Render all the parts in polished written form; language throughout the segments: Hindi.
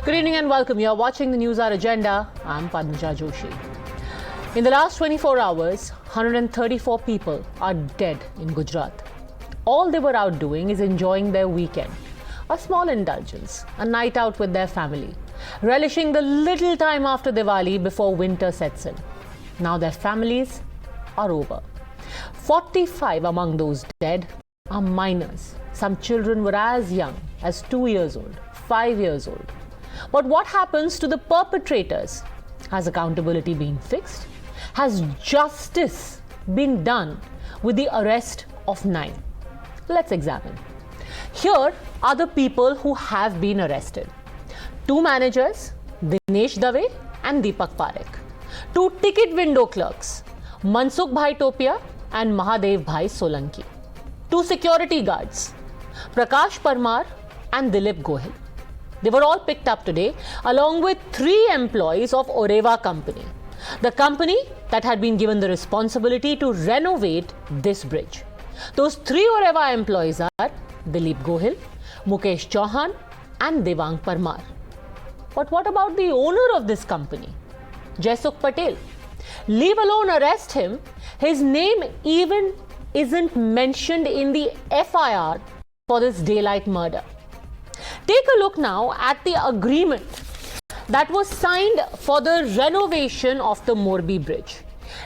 Good evening and welcome. You are watching the News Hour Agenda. I'm Padmaja Joshi. In the last 24 hours, 134 people are dead in Gujarat. All they were out doing is enjoying their weekend. A small indulgence, a night out with their family, relishing the little time after Diwali before winter sets in. Now their families are over. 45 among those dead are minors. Some children were as young as 2 years old, 5 years old. But what happens to the perpetrators? Has accountability been fixed? Has justice been done with the arrest of 9? Let's examine. Here are the people who have been arrested. 2 managers, Dinesh Dave and Deepak Parekh. 2 ticket window clerks, Mansukh Bhai Topia and Mahadev Bhai Solanki. 2 security guards, Prakash Parmar and Dilip Gohil. They were all picked up today along with 3 employees of Oreva Company, the company that had been given the responsibility to renovate this bridge. Those 3 Oreva employees are Dilip Gohil, Mukesh Chauhan and Devang Parmar. But what about the owner of this company, Jaisukh Patel? Leave alone arrest him, his name even isn't mentioned in the FIR for this daylight murder. Take a look now at the agreement that was signed for the renovation of the Morbi Bridge.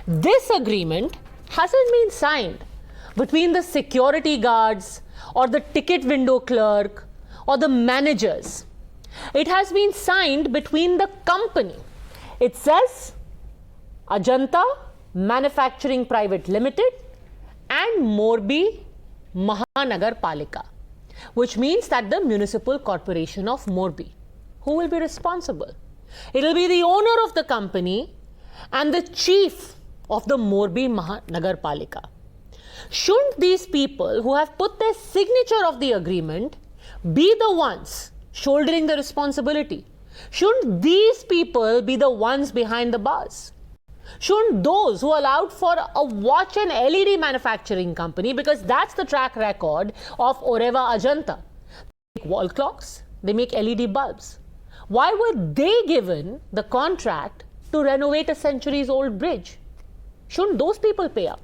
This agreement hasn't been signed between the security guards or the ticket window clerk or the managers. It has been signed between the company. It says Ajanta Manufacturing Private Limited and Morbi Mahanagar Palika, which means that the Municipal Corporation of Morbi. Who will be responsible? It will be the owner of the company and the chief of the Morbi Mahanagar Palika. Shouldn't these people who have put their signature of the agreement be the ones shouldering the responsibility? Shouldn't these people be the ones behind the bars? Shouldn't those who allowed for a watch and LED manufacturing company, because that's the track record of Oreva Ajanta, they make wall clocks, they make LED bulbs. Why were they given the contract to renovate a centuries-old bridge? Shouldn't those people pay up?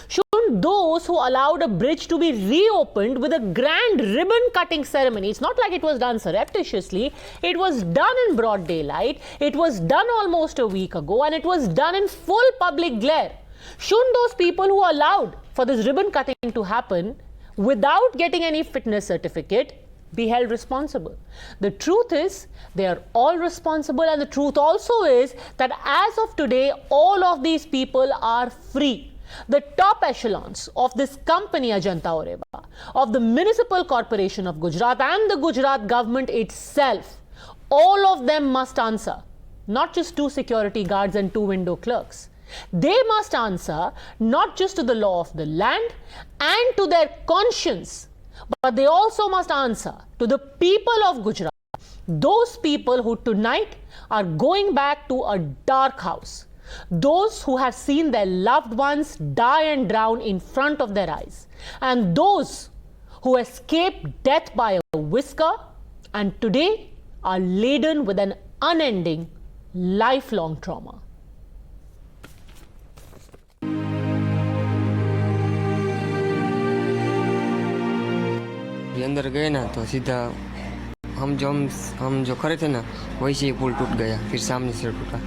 Shouldn't those who allowed a bridge to be reopened with a grand ribbon-cutting ceremony? It's not like it was done surreptitiously. It was done in broad daylight. It was done almost a week ago, and it was done in full public glare. Shouldn't those people who allowed for this ribbon-cutting to happen without getting any fitness certificate be held responsible? The truth is, they are all responsible, and the truth also is that as of today, all of these people are free. The top echelons of this company, Ajanta Oreva, of the Municipal Corporation of Gujarat and the Gujarat government itself, all of them must answer, not just 2 security guards and 2 window clerks. They must answer not just to the law of the land and to their conscience, but they also must answer to the people of Gujarat, those people who tonight are going back to a dark house. Those who have seen their loved ones die and drown in front of their eyes, and those who escaped death by a whisker and today are laden with an unending, lifelong trauma. अंदर गए ना तो सीधा हम जो खड़े थे ना वहीं से पुल टूट गया, फिर सामने से टूटा,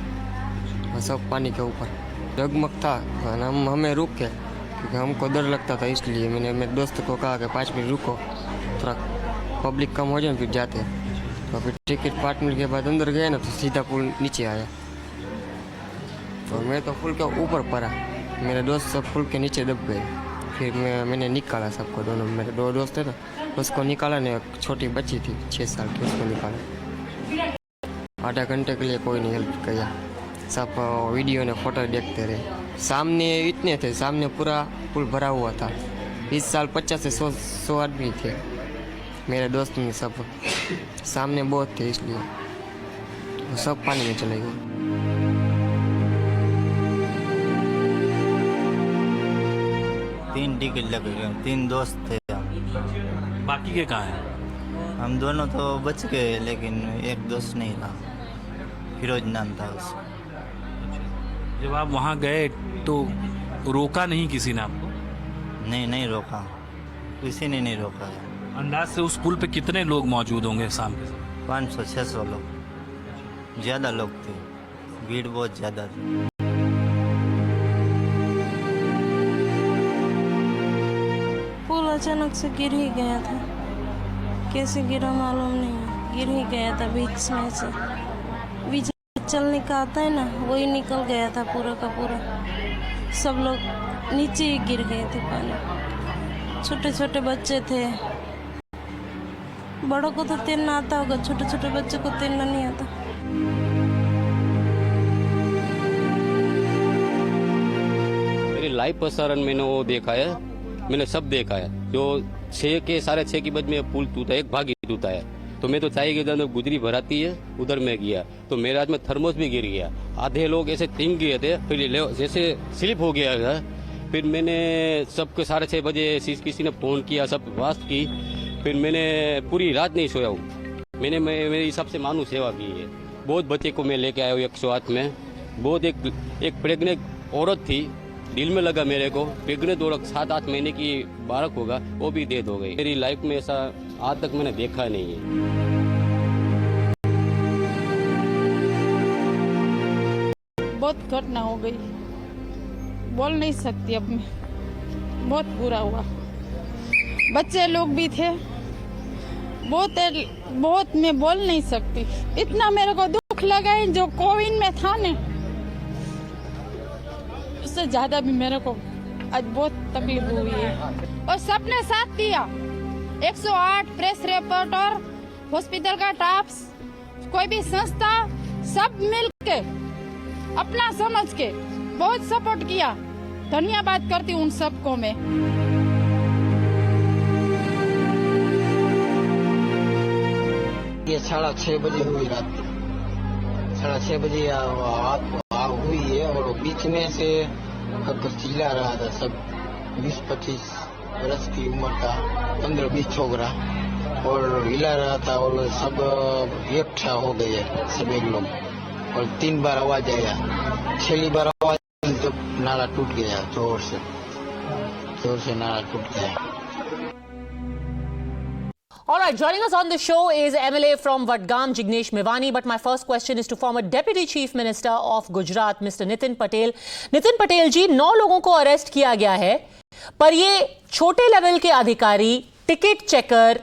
सब पानी के ऊपर जगमग था। हमें रुक के, क्योंकि हमको डर लगता था, इसलिए मैंने मेरे दोस्त को कहा कि 5 मिनट रुको, थोड़ा पब्लिक कम हो जाए फिर जाते हैं। तो फिर टिकट 5 मिनट के बाद अंदर गए ना तो सीधा पुल नीचे आया, तो मैं तो पुल के ऊपर पड़ा, मेरे दोस्त सब पुल के नीचे दब गए। फिर मैंने निकाला सबको, दोनों मेरे 2 दोस्त थे ना, उसको निकाला ने, एक छोटी बच्ची थी 6 साल की, उसको निकाला। आधा घंटे के लिए कोई नहीं हेल्प किया, सब वीडियो ने फोटो देखते रहे। सामने इतने थे, सामने पूरा पुल भरा हुआ था। इस साल 50 से 100 आदमी थे, मेरे दोस्त में सब सामने बहुत थे, इसलिए तो सब पानी में चले गए। तीन टिकट लगे गए, 3 दोस्त थे। बाकी के कहाँ हैं? हम दोनों तो बच गए, लेकिन एक दोस्त नहीं था, फिरोज नाम था उसका। जब आप वहाँ गए तो रोका नहीं किसी ने आपको? नहीं रोका, किसी ने नहीं रोका है। अंदाज से उस पुल पे कितने लोग मौजूद होंगे शाम के समय? 500-600 लोग, ज़्यादा लोग थे, भीड़ बहुत ज़्यादा थी। पुल अचानक से गिर ही गया था, कैसे गिरा मालूम नहीं, गिर ही गया था बीच में से। बीच चलने का आता है ना, वही निकल गया था पूरा का पूरा। सब लोग नीचे ही गिर गए थे पानी। छोटे छोटे बच्चे थे, बड़ों को तो तैरना आता होगा, छोटे छोटे बच्चों को तैरना नहीं आता। मेरी लाइव प्रसारण मैंने वो देखा है, मैंने सब देखा है। जो 6 के 6:30 की बज में पुल टूटा, एक भाग ही टूटा है। तो मैं तो चाय के अंदर गुजरी भराती है, उधर में गया तो मेरे हाथ में थर्मोस भी गिर गया। आधे लोग ऐसे टिंग गए थे, फिर जैसे स्लिप हो गया था। फिर मैंने सबके 6:30 बजे किसी ने फोन किया, सब बात की। फिर मैंने पूरी रात नहीं सोया हूँ। मैंने मेरे हिसाब से मानू सेवा की है। बहुत बच्चे को मैं लेके आया हूँ 108 में। बहुत एक प्रेग्नेंट औरत थी, दिल में लगा मेरे को। प्रेग्नेंट औरत 7-8 महीने की बालक होगा, वो भी डेथ हो गई। मेरी लाइफ में ऐसा आज तक मैंने देखा नहीं है। बहुत घटना हो गई, बोल नहीं सकती अब मैं। बहुत बुरा हुआ, बच्चे लोग भी थे, बहुत मैं बोल नहीं सकती। इतना मेरे को दुख लगा है, जो कोविड में था ने, उससे ज्यादा भी मेरे को आज बहुत तकलीफ हुई है। और सबने साथ दिया, 108 प्रेस रिपोर्टर, हॉस्पिटल का स्टाफ, कोई भी संस्था, सब मिलके अपना समझ के बहुत सपोर्ट किया। धन्यवाद करती हूँ उन सबको मैं। ये 6:30 बजे हुई रात, 6:30 बजे हुई है। और बीच में से चिल्ला रहा था सब, 20-25 वर्ष की उम्र का 15-20 छोकरा, और हिला रहा था। और सब इकट्ठा हो गए सब एक लोग, और 3 बार आवाज आया। 6ली बार आवाज तो नाला टूट गया, जोर से नाला टूट गया। All right, joining us on the show is MLA from Vadgam, Jignesh Mevani. But my first question is to former Deputy Chief Minister of Gujarat, Mr. Nitin Patel. Nitin Patel जी, 9 लोगों को अरेस्ट किया गया है, पर ये छोटे लेवल के अधिकारी, टिकट चेकर,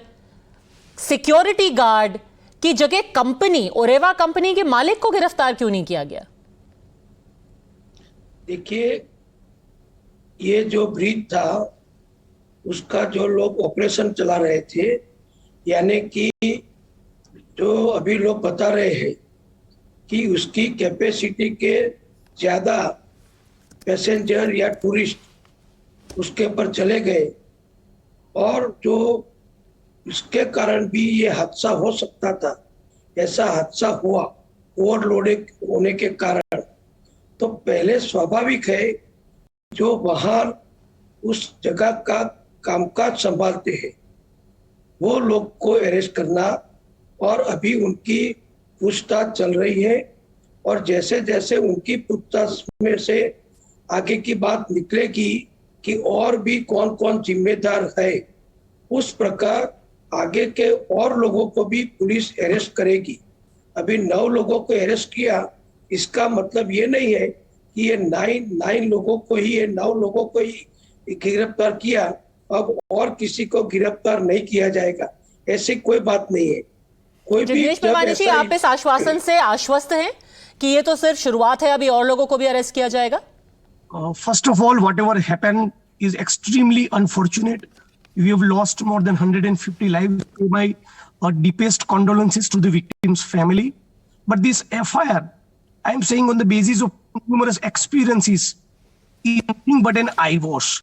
सिक्योरिटी गार्ड की जगह कंपनी, ओरेवा कंपनी के मालिक को गिरफ्तार क्यों नहीं किया गया? देखिए, ये जो ब्रिज था, उसका जो लोग ऑपरेशन चला रहे थे, यानी कि जो अभी लोग बता रहे हैं कि उसकी कैपेसिटी के ज़्यादा पैसेंजर या टूरिस्ट उसके ऊपर चले गए, और जो इसके कारण भी ये हादसा हो सकता था, ऐसा हादसा हुआ ओवरलोडिंग होने के कारण। तो पहले स्वाभाविक है जो वहाँ उस जगह का कामकाज संभालते हैं वो लोग को अरेस्ट करना, और अभी उनकी पूछताछ चल रही है। और जैसे जैसे उनकी पूछताछ में से आगे की बात निकलेगी कि और भी कौन कौन जिम्मेदार है, उस प्रकार आगे के और लोगों को भी पुलिस अरेस्ट करेगी। अभी 9 लोगों को अरेस्ट किया, इसका मतलब ये नहीं है कि ये 9 लोगों को ही, ये 9 लोगों को ही गिरफ्तार किया, अब और किसी को गिरफ्तार नहीं किया जाएगा, ऐसी कोई बात नहीं है। कोई भी जिग्नेश मेवानी जी, आप इस आश्वासन से आश्वस्त हैं कि ये तो सिर्फ शुरुआत है, अभी और लोगों को भी अरेस्ट किया जाएगा? First of all, whatever happened is extremely unfortunate. We have lost more than 150 lives. My deepest condolences to the victims' family. But this FIR, I am saying on the basis of numerous experiences, is nothing but an eyewash.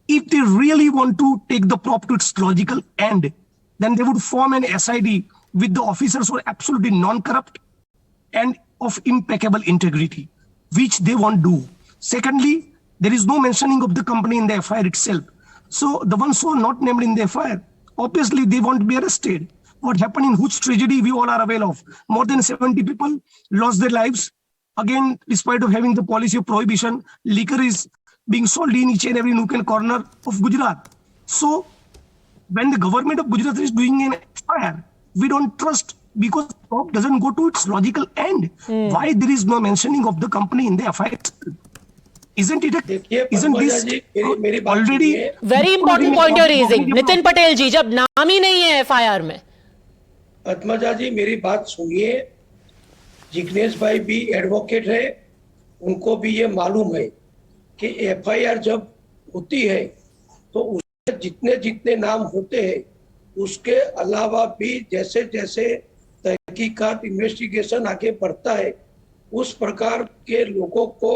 If they really want to take the prop to its logical end, then they would form an SID with the officers who are absolutely non-corrupt and of impeccable integrity, which they won't do. Secondly, there is no mentioning of the company in the FIR itself. So the ones who are not named in the FIR, obviously they won't be arrested. what happened in Hoods tragedy we all are aware of. More than 70 people lost their lives. Again, despite of having the policy of prohibition, liquor is being sold in each and every nook and corner of Gujarat. So when the government of Gujarat is doing an FIR, we don't trust because it doesn't go to its logical end. Why there is no mentioning of the company in the FIR? Isn't it isn't this already very important point you're raising, Nitin Patel जी, जब नाम ही नहीं है एफआईआर में। पद्मजा जी मेरी बात सुनिए, जिग्नेश भाई भी एडवोकेट है, उनको भी ये मालूम है कि एफआईआर जब होती है तो उसमें जितने जितने नाम होते हैं उसके अलावा भी जैसे जैसे तहकीकात इन्वेस्टिगेशन आगे बढ़ता है उस प्रकार के लोगों को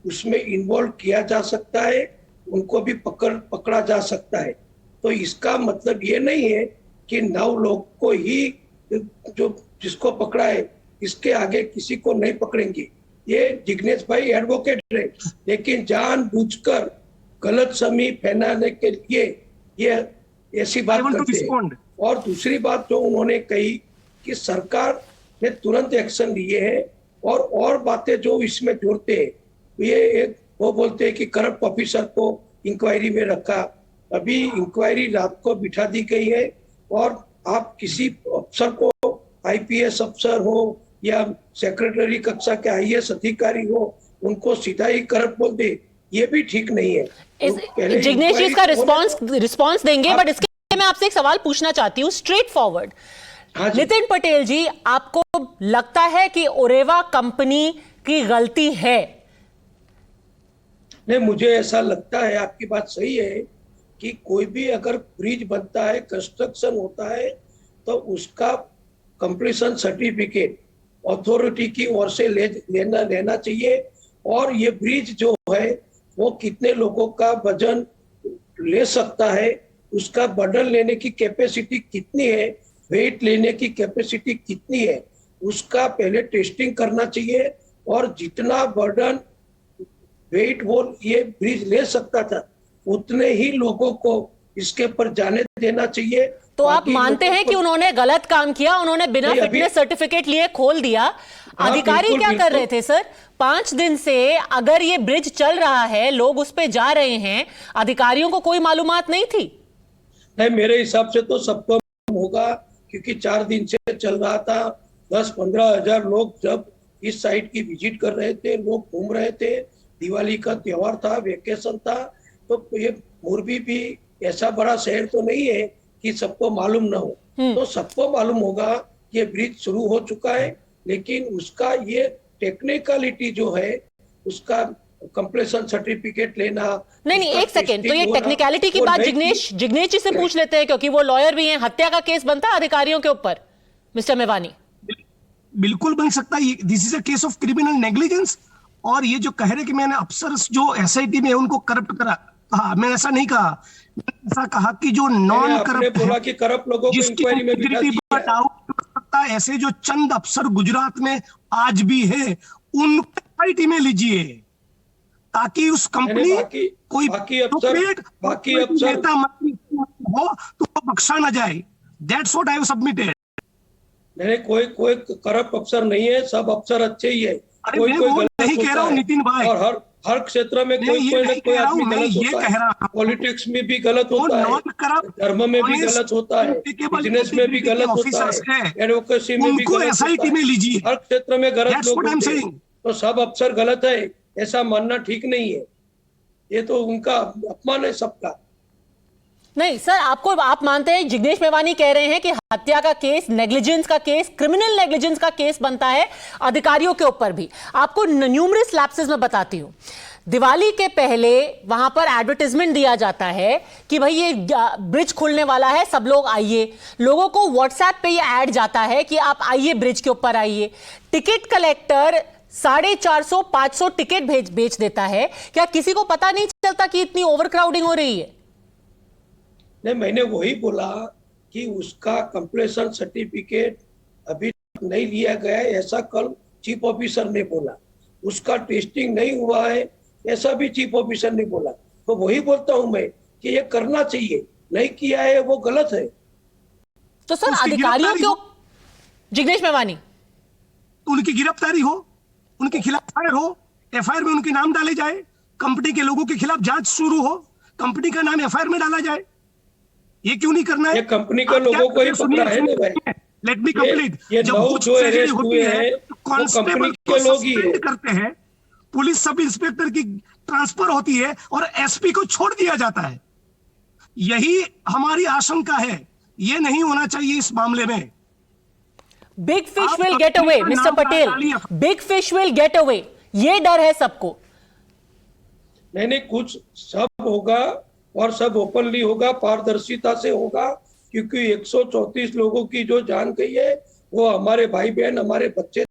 उसमें इन्वॉल्व किया जा सकता है, उनको भी पकड़ा जा सकता है। तो इसका मतलब ये नहीं है कि 9 लोग को ही जो जिसको पकड़ा है इसके आगे किसी को नहीं पकड़ेंगे। ये जिग्नेश भाई एडवोकेट है, लेकिन जानबूझकर गलत समी फैलाने के लिए ये ऐसी बात करते हैं। और दूसरी बात जो उन्होंने कही कि सरकार ने तुरंत एक्शन लिए हैं और बातें जो इसमें जोड़ते हैं, ये वो बोलते हैं कि करप्ट ऑफिसर को इंक्वायरी में रखा। अभी इंक्वायरी रात को बिठा दी गई है और आप किसी अफसर को, आईपीएस अफसर हो या सेक्रेटरी कक्षा के आईएएस अधिकारी हो, उनको सीधा ही करप्ट बोल दे, ये भी ठीक नहीं है। जिग्नेश जी इसका रिस्पॉन्स देंगे, बट इसके मैं आपसे एक सवाल पूछना चाहती हूँ स्ट्रेट फॉरवर्ड। नितिन पटेल जी, आपको लगता है कि ओरेवा कंपनी की गलती है? नहीं, मुझे ऐसा लगता है, आपकी बात सही है कि कोई भी अगर ब्रिज बनता है, कंस्ट्रक्शन होता है, तो उसका कंप्लीशन सर्टिफिकेट अथॉरिटी की ओर से लेना चाहिए। और ये ब्रिज जो है वो कितने लोगों का वजन ले सकता है, उसका बर्डन लेने की कैपेसिटी कितनी है, वेट लेने की कैपेसिटी कितनी है, उसका पहले टेस्टिंग करना चाहिए। और जितना बर्डन वेट वो ये ब्रिज ले सकता था उतने ही लोगों को इसके पर जाने देना चाहिए। तो आप मानते हैं कि उन्होंने गलत काम किया, उन्होंने बिना फिटनेस सर्टिफिकेट लिए खोल दिया। अधिकारी क्या कर रहे थे सर? 5 दिन से अगर ये ब्रिज चल रहा है, लोग उस पे जा रहे हैं, अधिकारियों को कोई मालूमात नहीं थी? नहीं, मेरे हिसाब से तो सबको होगा, क्योंकि 4 दिन से चल रहा था। 10-15 हजार लोग जब इस साइट की विजिट कर रहे थे, लोग घूम रहे थे, दिवाली का त्योहार था, वेकेशन था, तो ये मोरबी भी ऐसा बड़ा शहर तो नहीं है कि सबको मालूम ना हो। तो सबको मालूम होगा कि ये ब्रिज शुरू हो चुका है, लेकिन उसका ये टेक्निकलिटी जो है, उसका कंप्लीशन सर्टिफिकेट लेना। नहीं, एक सेकेंड, तो ये टेक्निकलिटी की बात जिग्नेश जी से पूछ लेते हैं, क्योंकि वो लॉयर भी हैं। हत्या का केस बनता है अधिकारियों के ऊपर, मिस्टर मेवानी? बिल्कुल बन सकता है। This is a case of criminal negligence. और ये जो कह रहे कि मैंने अफसर जो एसआईटी में उनको करप्ट करा, मैंने ऐसा नहीं कहा। ऐसा कहा कि जो नॉन करप्ट बोला कि करप्ट लोगों को इंक्वायरी में बिठा दिया। ऐसे जो चंद अफसर गुजरात में आज भी है, उन एसआईटी में लीजिए, ताकि उस कंपनी कोई बाकी अफसर हो तो बख्शा ना जाए। That's what I have submitted. नहीं, कोई करप्ट अफसर नहीं है, सब अफसर अच्छे ही है। कोई नहीं कह रहा हूँ नितिन भाई, और हर क्षेत्र में कोई आदमी गलत होता है। पॉलिटिक्स में भी गलत होता है, धर्म में भी गलत होता है, बिजनेस में भी गलत होता है, एडवोकेसी में भी गलत होता है, हर क्षेत्र में गलत लोग होते हैं। तो सब अफसर गलत है ऐसा मानना ठीक नहीं है। ये तो उनका अपमान है सबका। नहीं सर, आप मानते हैं, जिग्नेश मेवानी कह रहे हैं कि हत्या का केस, नेग्लिजेंस का केस, क्रिमिनल नेग्लिजेंस का केस बनता है अधिकारियों के ऊपर भी। आपको न्यूमरस लैप्सेस में बताती हूं। दिवाली के पहले वहां पर एडवर्टाइजमेंट दिया जाता है कि भाई ये ब्रिज खुलने वाला है, सब लोग आइए। लोगों को व्हाट्सएप पे ये ऐड जाता है कि आप आइए, ब्रिज के ऊपर आइए। टिकट कलेक्टर 450-500 टिकट बेच देता है। क्या किसी को पता नहीं चलता कि इतनी ओवरक्राउडिंग हो रही है? नहीं, मैंने वही बोला कि उसका कंप्लीशन सर्टिफिकेट अभी नहीं लिया गया है, ऐसा कल चीफ ऑफिसर ने बोला। उसका टेस्टिंग नहीं हुआ है, ऐसा भी चीफ ऑफिसर ने बोला। तो वही बोलता हूं मैं कि ये करना चाहिए, नहीं किया है वो गलत है। तो सर उसकी अधिकारियों गिरफ्तारी क्यों, हो, जिग्नेश मेवानी, उनकी गिरफ्तारी हो, उनके खिलाफ फायर हो, एफआईआर में उनके नाम डाले जाए, कंपनी के लोगों के खिलाफ जांच शुरू हो, कंपनी का नाम एफआईआर में डाला जाए। ये क्यों नहीं करना है? ये कंपनी के लोगों को ही पकड़ा है ना भाई। Let me complete. ये जब 9 कुछ जो ट्रेजेडी अरेस्ट होती हुए है हैं तो वो कांस्टेबल कंपनी को के लोग ही है। सस्पेंड करते हैं, पुलिस सब इंस्पेक्टर की ट्रांसफर होती है और एसपी को छोड़ दिया जाता है। यही हमारी आशंका है, ये नहीं होना चाहिए इस मामले में। बिग फिश आप विल गेट कंपनी अवे का मिस्टर नाम पटेल, डालिए। Big fish will get away, ये डर है सबको। नहीं, कुछ सब होगा और सब ओपनली होगा, पारदर्शिता से होगा, क्योंकि 134 लोगों की जो जान गई है वो हमारे भाई बहन, हमारे बच्चे,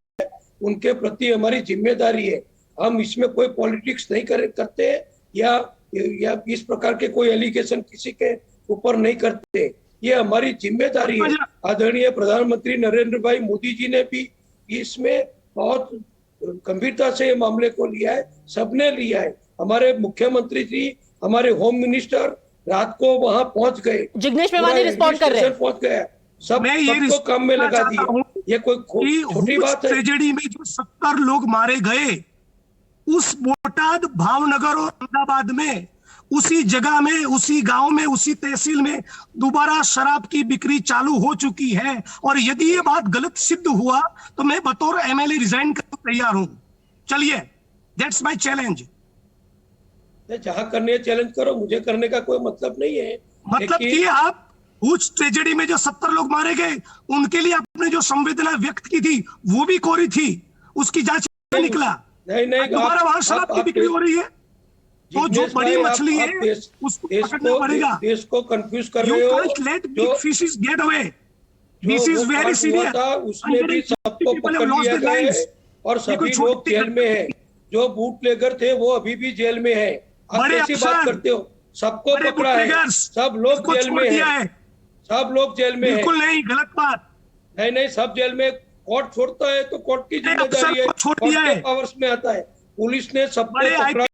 उनके प्रति हमारी जिम्मेदारी है। हम इसमें कोई पॉलिटिक्स नहीं करते या इस प्रकार के कोई एलिगेशन किसी के ऊपर नहीं करते। ये हमारी जिम्मेदारी है। आदरणीय प्रधानमंत्री नरेंद्र भाई मोदी जी ने भी इसमें बहुत गंभीरता से मामले को लिया है, सबने लिया है। हमारे मुख्यमंत्री जी, हमारे होम मिनिस्टर रात को वहां पहुंच गए, जिग्नेश मेवानी रिस्पॉन्ड कर रहे हैं। पहुंच गया, सबको काम में लगा दिया। ये कोई छोटी बात है? ट्रेजेडी में जो 70 लोग मारे गए, उस बोटाद, भावनगर और अहमदाबाद में, उसी जगह में, उसी गांव में, उसी तहसील में दोबारा शराब की बिक्री चालू हो चुकी है। और यदि ये बात गलत सिद्ध हुआ तो मैं बतौर एमएलए रिजाइन करने को तैयार हूं। चलिए, दैट्स माय चैलेंज। जहां करने चैलेंज करो, मुझे करने का कोई मतलब नहीं है। मतलब कि आप उस ट्रेजेडी में जो 70 लोग मारे गए, उनके लिए आपने जो संवेदना व्यक्त की थी वो भी कोरी थी, उसकी जांच में निकला। नहीं, दोबारा वहां शराब की बिक्री हो रही है, तो जो बड़ी मछली है उसको पकड़ना पड़ेगा। देश को कंफ्यूज कर You रहे हो। can't let big fishes get away. This is very serious. उसमें भी सबको पकड़ लिया गया है और सभी लोग जेल में हैं। जो बूटलेगर थे वो अभी भी जेल में है। आप कैसी बात करते हो? सबको पकड़ा है, सब लोग जेल में है, सब लोग जेल में है। बिल्कुल नहीं, गलत बात। नहीं, सब जेल में। कोर्ट छोड़ता है तो कोर्ट की जिम्मेदारी है, कोर्ट के पावर्स में आता है। पुलिस ने सबको पकड़ा,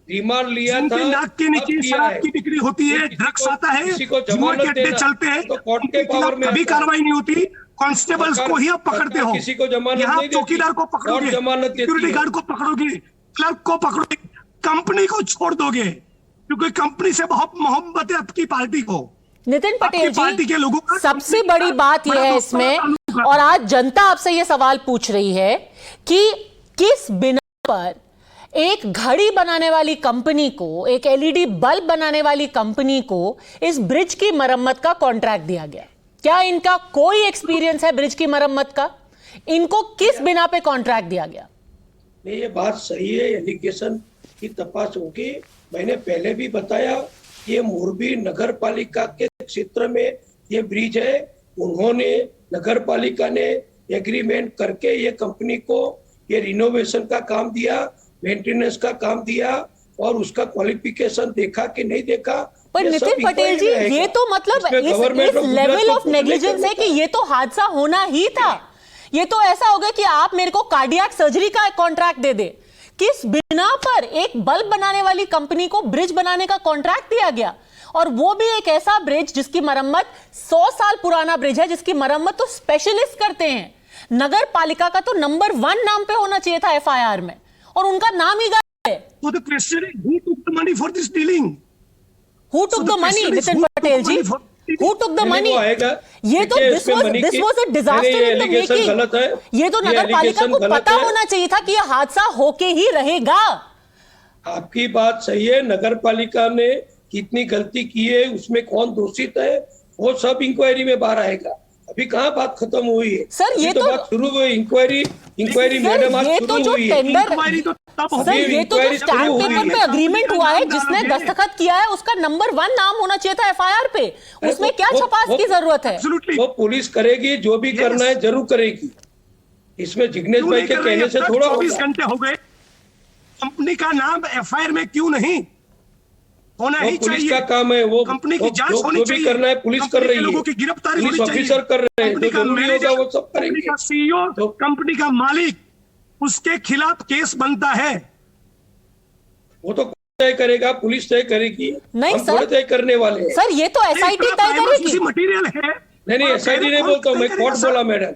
रिमांड लिया था। नाक के नीचे शराब की बिक्री होती है, ड्रग्स आता है, जुए के अड्डे चलते हैं, तो कोर्ट के पावर में कभी कार्रवाई नहीं होती। कांस्टेबल्स को ही आप पकड़ते हो, किसी को जमानत यहाँ नहीं देती, चौकीदार को पकड़ोगे, सिक्योरिटी गार्ड को पकड़ोगे, क्लर्क को पकड़ोगे, कंपनी को छोड़ दोगे, क्योंकि कंपनी से बहुत मोहब्बत है आपकी पार्टी को। नितिन पटेल पार्टी के लोगों का सबसे बड़ी बात यह है इसमें, और आज जनता आपसे यह सवाल पूछ रही है कि किस बिना पर एक घड़ी बनाने वाली कंपनी को, एक एलईडी बल्ब बनाने वाली कंपनी को इस ब्रिज की मरम्मत का कॉन्ट्रैक्ट दिया गया? क्या इनका कोई एक्सपीरियंस है ब्रिज की मरम्मत का? इनको किस बिना पे कॉन्ट्रैक्ट दिया गया? नहीं, ये बात सही है, एलिगेशन की तपास होगी। मैंने पहले भी बताया, ये मोरबी नगर पालिका के क्षेत्र में ये ब्रिज है। उन्होंने, नगर पालिका ने एग्रीमेंट करके ये कंपनी को ये रिनोवेशन का काम दिया, मेंटेनेंस का काम दिया, और उसका क्वालिफिकेशन देखा कि नहीं देखा। पर नितिन पटेल जी, ये तो मतलब इस लेवल ऑफ नेग्लिजेंस है कि ये तो हादसा होना ही था। ये तो ऐसा हो गया कि आप मेरे को कार्डियक सर्जरी का कॉन्ट्रैक्ट दे दे। किस बिना पर एक बल्ब बनाने वाली कंपनी को ब्रिज बनाने का कॉन्ट्रैक्ट दिया गया? और वो भी एक ऐसा ब्रिज जिसकी मरम्मत 100 साल पुराना ब्रिज है, जिसकी मरम्मत तो स्पेशलिस्ट करते हैं। नगर पालिका का तो नंबर 1 नाम पे होना चाहिए था एफआईआर में, और उनका नाम ही गायब है। So the question is, who took the money for this dealing? Who took the money, Nitin Patel ji? Who took the money? ये तो this was a disaster in the making. ये तो नगर पालिका को पता होना चाहिए था कि ये हादसा होके ही रहेगा। आपकी बात सही है, नगर पालिका ने कितनी गलती की है, उसमें कौन दोषित है, वो सब इंक्वायरी में बाहर आएगा। अभी कहाँ बात खत्म हुई है सर? ये तो बात शुरू हुई, इंक्वायरी मैडम आज शुरू हुई है। सर, ये तो जो स्टैम्प पेपर पे अग्रीमेंट हुआ है, जिसने दस्तखत किया है, उसका नंबर 1 नाम होना चाहिए था एफआईआर पे। उसमें क्या छपास की जरूरत है? वो पुलिस करेगी, जो भी करना है जरूर करेगी। इसमें जिग्नेश भाई के कहने से थोड़ा 24 घंटे हो गए, कंपनी का नाम एफआईआर में क्यों नहीं होना ही चाहिए? पुलिस का काम है, वो कंपनी की जांच होनी चाहिए, करना है पुलिस कर रही है, लोगों की गिरफ्तारी पुलिस होनी चाहिए, ऑफिसर कर रहे हैं, कंपनी का मैनेजर, वो सब कंपनी करेंगे। का सीईओ, कंपनी का मालिक, उसके खिलाफ केस बनता है। वो तो तय करेगा, पुलिस तय करेगी, नहीं हम थोड़े तय करने वाले हैं। सर, ये तो एसआईटी तय करेगी। मटीरियल है नहीं एसआईटी नहीं बोलता हूँ, मैं कोर्ट बोला मैडम,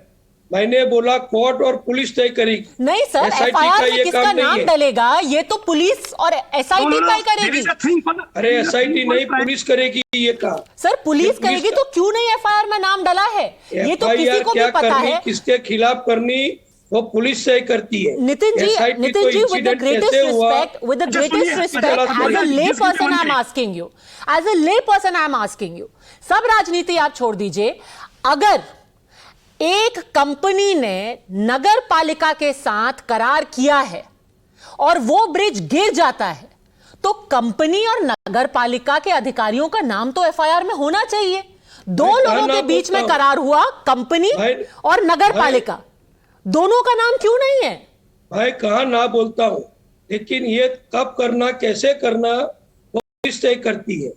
मैंने बोला कोर्ट और पुलिस तय करेगी। नहीं सर, एफआईआर में किसका नाम डलेगा ये तो पुलिस और एसआईटी तय करेगी। अरे एसआईटी नहीं, पुलिस करेगी ये काम। सर पुलिस करेगी तो क्यों नहीं एफआईआर में नाम डला है? ये तो किसी को भी पता है। किसके खिलाफ करनी वो पुलिस तय करती है। Nitin ji, with the greatest respect, as a lay person I am asking you, सब राजनीति आप छोड़ दीजिए, अगर एक कंपनी ने नगर पालिका के साथ करार किया है और वो ब्रिज गिर जाता है तो कंपनी और नगर पालिका के अधिकारियों का नाम तो एफआईआर में होना चाहिए। दो लोगों के बीच में करार हुआ, कंपनी और नगर पालिका, दोनों का नाम क्यों नहीं है? भाई कहाँ ना बोलता हूं, लेकिन ये कब करना कैसे करना वो पुलिस तय करती है।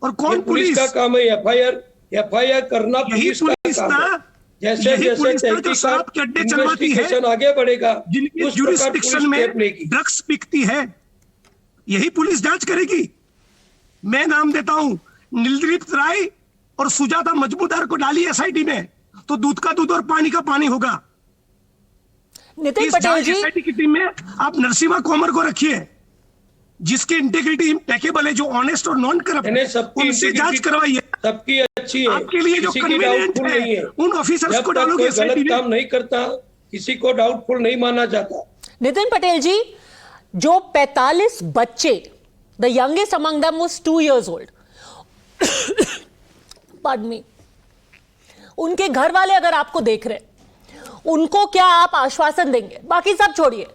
और कौन पुलिस का काम है? एफआईआर करना पुलिस का काम है। जैसे इन्वेस्टिगेशन आगे बढ़ेगा, जिनके ज्यूरिसडिक्शन में ड्रग्स बिकती है यही पुलिस जांच करेगी। मैं नाम देता हूं, नीलदीप राय और सुजाता मजमूदार को डाली एसआईटी में तो दूध का दूध और पानी का पानी होगा। नितिन पटेल जी, एसआईटी की टीम में आप नरसिम्हा कोमर को रखिए, जिसकी इंटीग्रिटी इम्पेकेबल है, जो ऑनेस्ट और नॉन करप्ट, उनसे जांच करवाइए। सबकी अच्छी है, आपके लिए जो कन्वीनियंट है उन ऑफिसर्स को डालोगे। गलत काम नहीं करता, किसी को डाउटफुल नहीं माना जाता। नितिन पटेल जी, जो 45 बच्चे, the youngest among them was 2 years old, pardon me, उनके घर वाले अगर आपको देख रहे, उनको क्या आप आश्वासन देंगे, बाकी सब छोड़िए,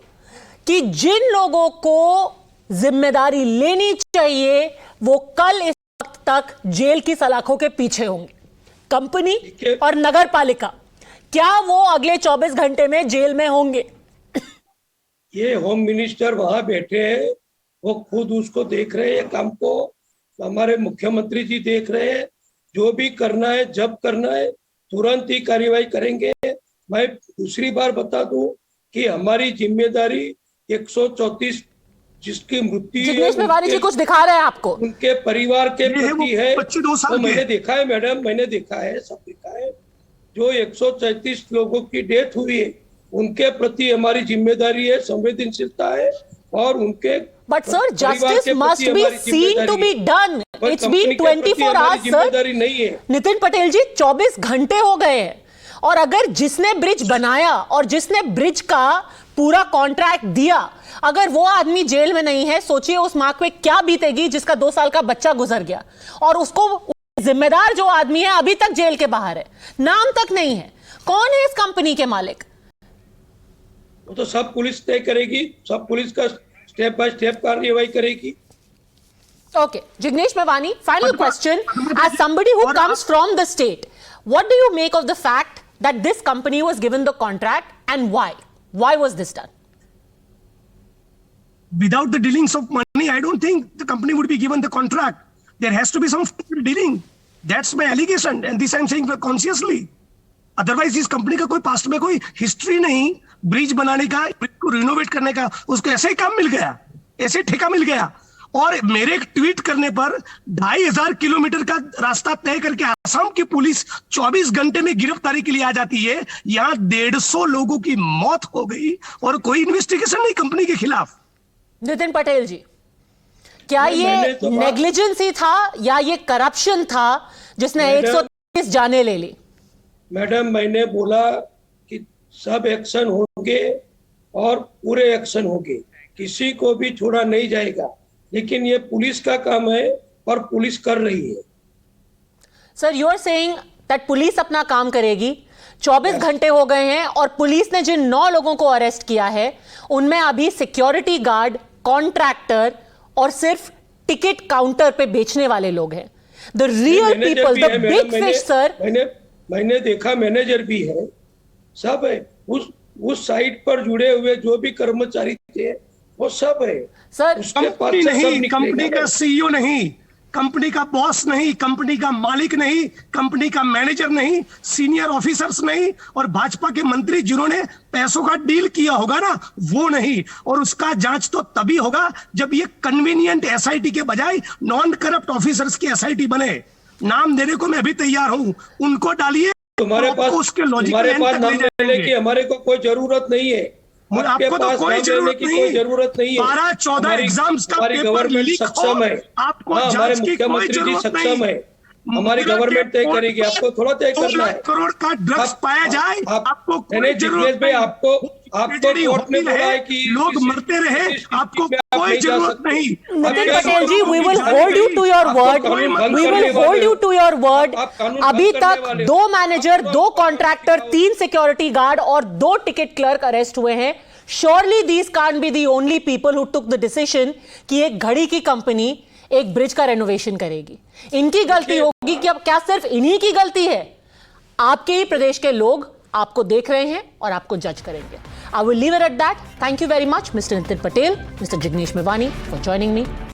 कि जिन लोगों को जिम्मेदारी लेनी चाहिए वो कल इस वक्त तक जेल की सलाखों के पीछे होंगे? कंपनी और नगर पालिका, क्या वो अगले 24 घंटे में जेल में होंगे? ये होम मिनिस्टर वहां बैठे हैं, वो खुद उसको देख रहे हैं काम को, हमारे मुख्यमंत्री जी देख रहे हैं। जो भी करना है, जब करना है, तुरंत ही कार्यवाही करेंगे। मैं दूसरी बार बता दूं कि हमारी जिम्मेदारी 134 जिसकी मृत्यु, जिग्नेश मेवानी जी कुछ दिखा रहे हैं आपको, उनके परिवार के प्रति है। 22 साल मैंने देखा है मैडम, मैंने देखा है, सब देखा है। जो 134 लोगों की डेथ हुई है उनके प्रति हमारी जिम्मेदारी है, संवेदनशीलता है और उनके। But sir, justice must be seen to be done. It's been 24 hours sir. जिम्मेदारी नहीं है। नितिन पटेल जी, 24 घंटे हो गए हैं, और अगर जिसने ब्रिज बनाया और जिसने ब्रिज का पूरा कॉन्ट्रैक्ट दिया, अगर वो आदमी जेल में नहीं है, सोचिए उस मां पे क्या बीतेगी जिसका 2 साल का बच्चा गुजर गया, और उसको जिम्मेदार जो आदमी है अभी तक जेल के बाहर है, नाम तक नहीं है। कौन है इस कंपनी के मालिक? वो तो सब पुलिस तय करेगी, सब पुलिस का स्टेप बाय स्टेप कार्यवाही करेगी। Okay, Jignesh Mevani, final question. As somebody who comes from the state, what do you make of the fact that this company was given the contract, and why? Why was this done? Without the dealings of money, I don't think the company would be given the contract. There has to be some dealing. That's my allegation, and this I'm saying consciously. Otherwise, इस कंपनी का कोई पास्ट में कोई हिस्ट्री नहीं, ब्रिज बनाने का, रिनोवेट करने का, उसको ऐसे ही काम मिल गया, ऐसे ठेका मिल गया। और मेरे एक ट्वीट करने पर 2500 किलोमीटर का रास्ता तय करके असम की पुलिस 24 घंटे में गिरफ्तारी के लिए आ जाती है। यहाँ 150 लोगों की मौत हो गई और कोई इन्वेस्टिगेशन नहीं कंपनी के खिलाफ। नितिन पटेल जी, क्या ये नेग्लिजेंस ही था या ये करप्शन था जिसने 130 जाने ले ली? मैडम, मैंने बोला कि सब एक्शन होंगे और पूरे एक्शन होंगे, किसी को भी छोड़ा नहीं जाएगा, लेकिन ये पुलिस का काम है और पुलिस कर रही है। Sir, you are saying that police अपना काम करेगी। 24 घंटे हो गए हैं और पुलिस ने जिन 9 लोगों को अरेस्ट किया है उनमें अभी सिक्योरिटी गार्ड, कॉन्ट्रैक्टर और सिर्फ टिकट काउंटर पे बेचने वाले लोग हैं। The real people, the big fish sir. मैंने देखा, मैनेजर भी है, सब है, उस साइट पर जुड़े हुए जो भी कर्मचारी थे वो सब है सर। कंपनी नहीं, कंपनी का सीईओ नहीं, कंपनी का बॉस नहीं, कंपनी का मालिक नहीं, कंपनी का मैनेजर नहीं, सीनियर ऑफिसर्स नहीं, और भाजपा के मंत्री जिन्होंने पैसों का डील किया होगा ना, वो नहीं। और उसका जांच तो तभी होगा जब ये कन्वीनियंट एसआईटी के बजाय नॉन करप्ट ऑफिसर्स की एसआईटी बने। नाम देने को मैं भी तैयार हूं, उनको डालिए। तुम्हारे आपको पास उसके लॉजिकल तुम्हारे एंड पास तक नाम ले लेने जाएंगे। की हमारे को कोई जरूरत नहीं है। आपके आपको तो पास कोई नाम लेने जरूरत की नहीं। कोई जरूरत नहीं है। 12-14 हमारी- एग्जाम्स का हमारी पेपर गवर्नमेंट लीक सक्षम हो, है। आपको हाँ, हमारे जांच की कोई मुख्यमंत्री जी जरूरत सक्षम नहीं। है। हमारी मुद्रा गवर्नमेंट के तय कोर्ट करेगी, में आपको थोड़ा तय 2 करना लाख है। करोड़ का ड्रग्स पाया जाए, आपको कोई जरूरत भाई नहीं। आपको ट्रेजेडी कोर्ट ने होती बोला है है, कि लोग किसी- मरते रहे, किसी स्थिति आपको में आप कोई नहीं जा जरूरत सकते। नहीं। नितिन आप पटेल जी, we will जाने hold you नहीं। to your आपको word. कानून भंग We करने will वाले hold you हो। to your word. आप कानून अभी भंग करने तक वाले हो। 2 मैनेजर, आप 2 कानून कॉन्ट्रैक्टर, 3 सिक्योरिटी गार्ड और 2 टिकट क्लर्क अरेस्ट हुए हैं। Surely these can't be the only people who took the decision कि एक घड़ी की कंपनी एक ब्रिज का रेनोवेशन करेगी। इनकी गलती होगी कि अब क्या सिर्फ इन्हीं की गलती है? आपके ही प्रदेश के लोग आपको देख रहे हैं और आपको जज करेंगे। I will leave it at that. Thank you very much, Mr. Nitin Patel, Mr. Jignesh Mevani, for joining me.